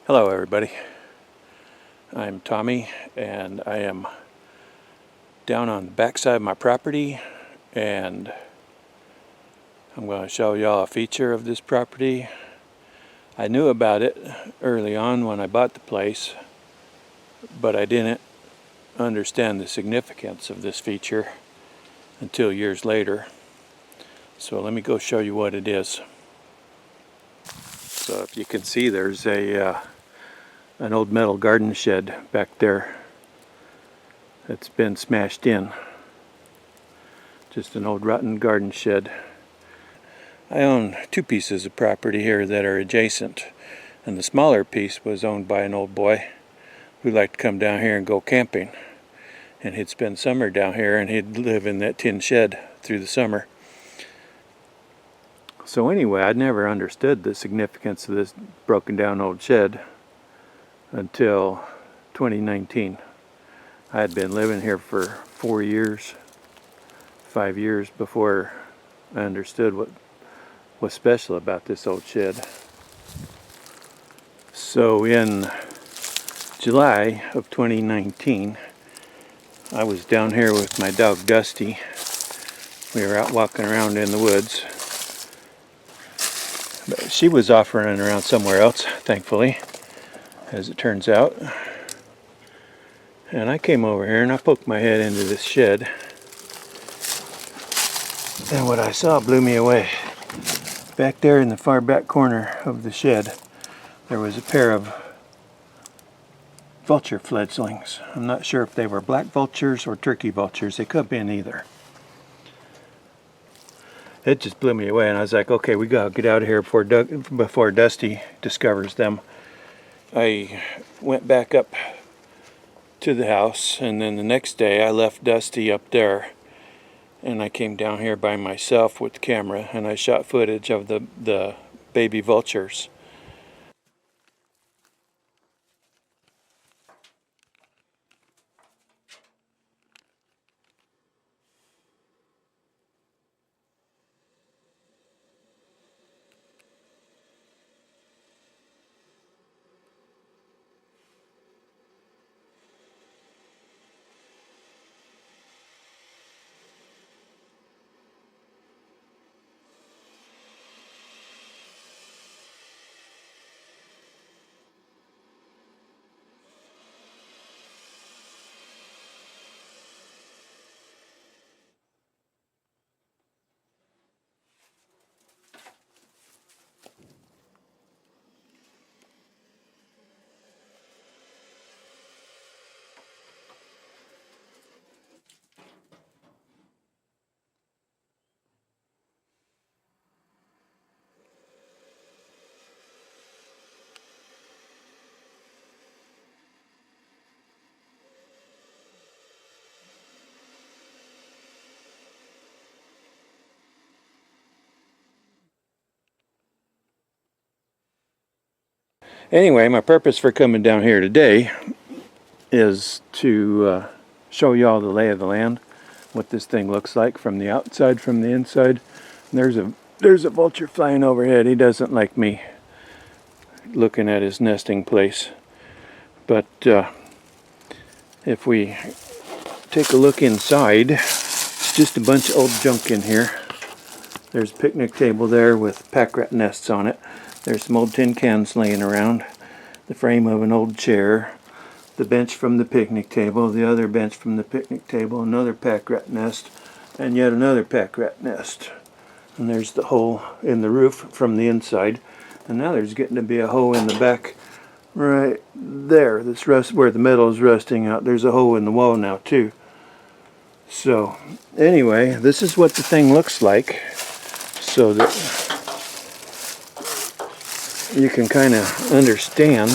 Hello everybody, I'm Tommy and I am down on the back side of my property and I'm going to show y'all a feature of this property. I knew about it early on when I bought the place, but I didn't understand the significance of this feature until years later. So let me go show you what it is. So if you can see, there's an old metal garden shed back there that's been smashed in. Just an old rotten garden shed. I own two pieces of property here that are adjacent, and the smaller piece was owned by an old boy who liked to come down here and go camping, and he'd spend summer down here and he'd live in that tin shed through the summer. So anyway, I'd never understood the significance of this broken down old shed until 2019. I had been living here for 5 years before I understood what was special about this old shed. So in July of 2019, I was down here with my dog Dusty. We were out walking around in the woods. But she was off running around somewhere else, thankfully, as it turns out. And I came over here and I poked my head into this shed. And what I saw blew me away. Back there in the far back corner of the shed, there was a pair of vulture fledglings. I'm not sure if they were black vultures or turkey vultures. They could have been either. It just blew me away, and I was like, okay, we gotta get out of here before Dusty discovers them. I went back up to the house, and then the next day I left Dusty up there, and I came down here by myself with the camera, and I shot footage of the baby vultures. Anyway, my purpose for coming down here today is to show you all the lay of the land, what this thing looks like from the outside, from the inside. There's a vulture flying overhead. He doesn't like me looking at his nesting place. But if we take a look inside, it's just a bunch of old junk in here. There's a picnic table there with pack rat nests on it. There's some old tin cans laying around, the frame of an old chair, the bench from the picnic table, the other bench from the picnic table, another pack rat nest, and yet another pack rat nest. And there's the hole in the roof from the inside. And now there's getting to be a hole in the back right there. That's where the metal is rusting out. There's a hole in the wall now too. So anyway, this is what the thing looks like, so that you can kind of understand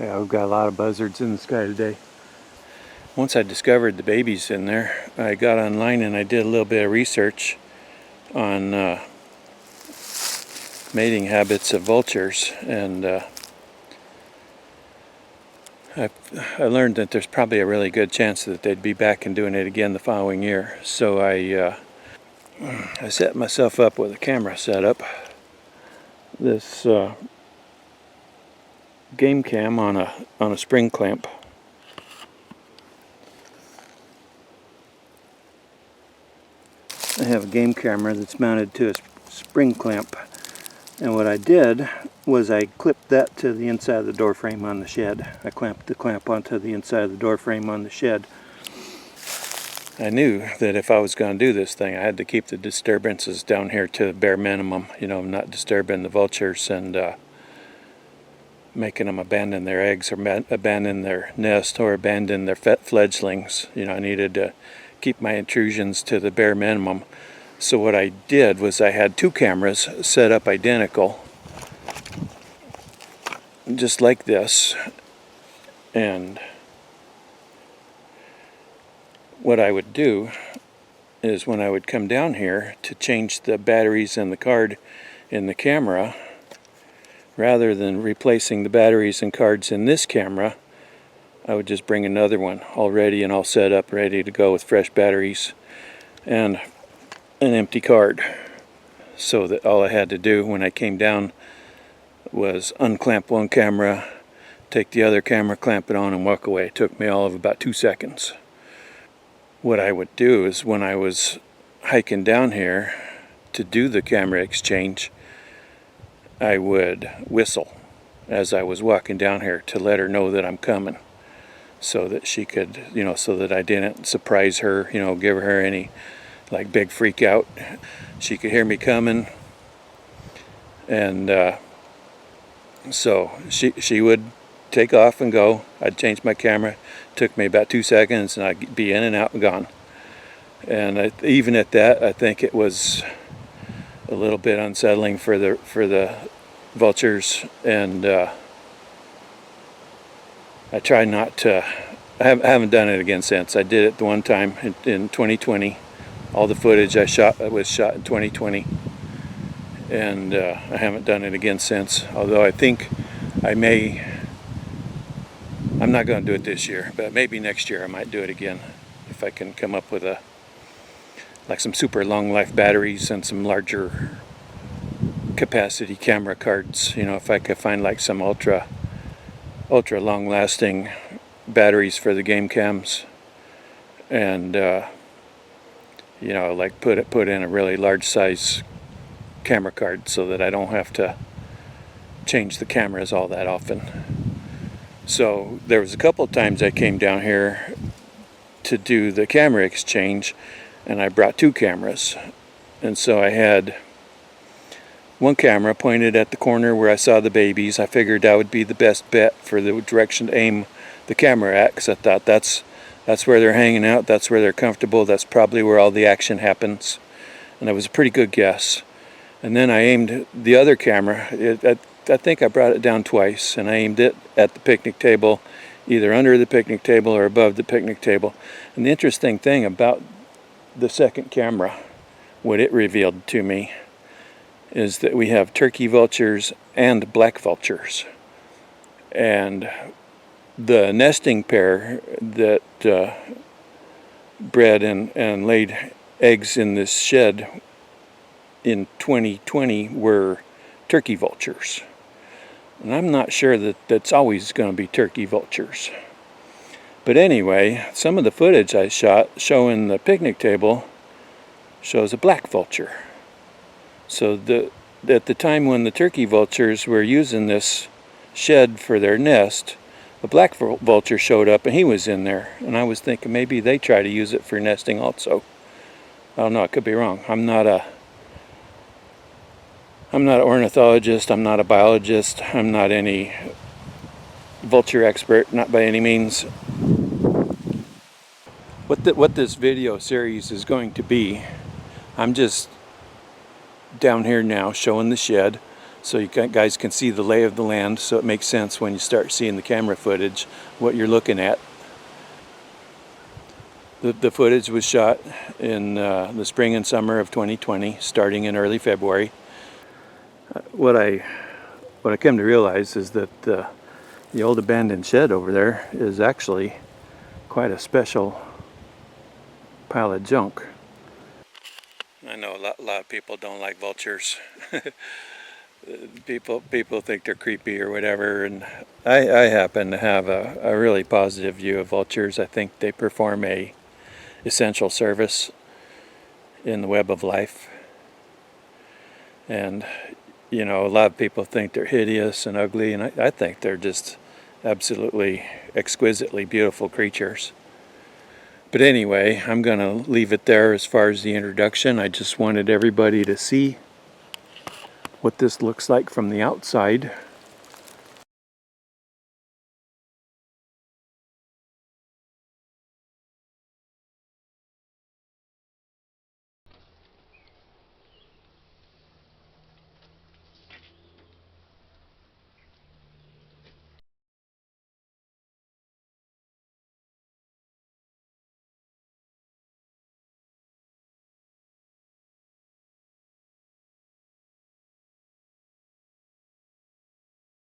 Yeah, we've got a lot of buzzards in the sky today. Once I discovered the babies in there, I got online and I did a little bit of research on mating habits of vultures, and I learned that there's probably a really good chance that they'd be back and doing it again the following year. So I set myself up with a camera setup. This game cam on a spring clamp. I have a game camera that's mounted to a spring clamp, and what I did was I clipped that to the inside of the door frame on the shed. I clamped the clamp onto the inside of the door frame on the shed. I knew that if I was going to do this thing, I had to keep the disturbances down here to the bare minimum, you know, not disturbing the vultures and making them abandon their eggs or abandon their nest or abandon their fledglings. You know, I needed to keep my intrusions to the bare minimum. So what I did was I had two cameras set up identical, just like this, and what I would do is when I would come down here to change the batteries in the card in the camera, rather than replacing the batteries and cards in this camera, I would just bring another one all ready and all set up, ready to go with fresh batteries and an empty card. So that all I had to do when I came down was unclamp one camera, take the other camera, clamp it on, and walk away. It took me all of about 2 seconds. What I would do is when I was hiking down here to do the camera exchange, I would whistle as I was walking down here to let her know that I'm coming, so that she could, you know, so that I didn't surprise her, you know, give her any like big freak out. She could hear me coming, and so she would take off and go. I'd change my camera. It took me about 2 seconds, and I'd be in and out and gone. And even at that, I think it was a little bit unsettling for the vultures, and I try not to. I haven't done it again since. I did it the one time in 2020. All the footage I shot was shot in 2020, and I haven't done it again since. Although I think I may. I'm not going to do it this year, but maybe next year I might do it again if I can come up with some super long life batteries and some larger capacity camera cards. You know, if I could find like some ultra long lasting batteries for the game cams, and you know, like put in a really large size camera card so that I don't have to change the cameras all that often. So there was a couple of times I came down here to do the camera exchange, and I brought two cameras. And so I had one camera pointed at the corner where I saw the babies. I figured that would be the best bet for the direction to aim the camera at, because I thought that's where they're hanging out, that's where they're comfortable, that's probably where all the action happens. And that was a pretty good guess. And then I aimed the other camera. I think I brought it down twice, and I aimed it at the picnic table, either under the picnic table or above the picnic table. And the interesting thing about the second camera, what it revealed to me, is that we have turkey vultures and black vultures. And the nesting pair that bred and laid eggs in this shed in 2020 were turkey vultures. And I'm not sure that that's always going to be turkey vultures. But anyway, some of the footage I shot showing the picnic table shows a black vulture. So at the time when the turkey vultures were using this shed for their nest, a black vulture showed up and he was in there. And I was thinking maybe they try to use it for nesting also. I don't know, I could be wrong. I'm not an ornithologist, I'm not a biologist, I'm not any vulture expert, not by any means. What this video series is going to be, I'm just down here now showing the shed, so you guys can see the lay of the land, so it makes sense when you start seeing the camera footage what you're looking at. The footage was shot in the spring and summer of 2020, starting in early February. What I came to realize is that the old abandoned shed over there is actually quite a special pile of junk. I know a lot of people don't like vultures. People think they're creepy or whatever, and I happen to have a really positive view of vultures. I think they perform a essential service in the web of life. And you know, a lot of people think they're hideous and ugly, and I think they're just absolutely exquisitely beautiful creatures. But anyway, I'm going to leave it there as far as the introduction. I just wanted everybody to see what this looks like from the outside.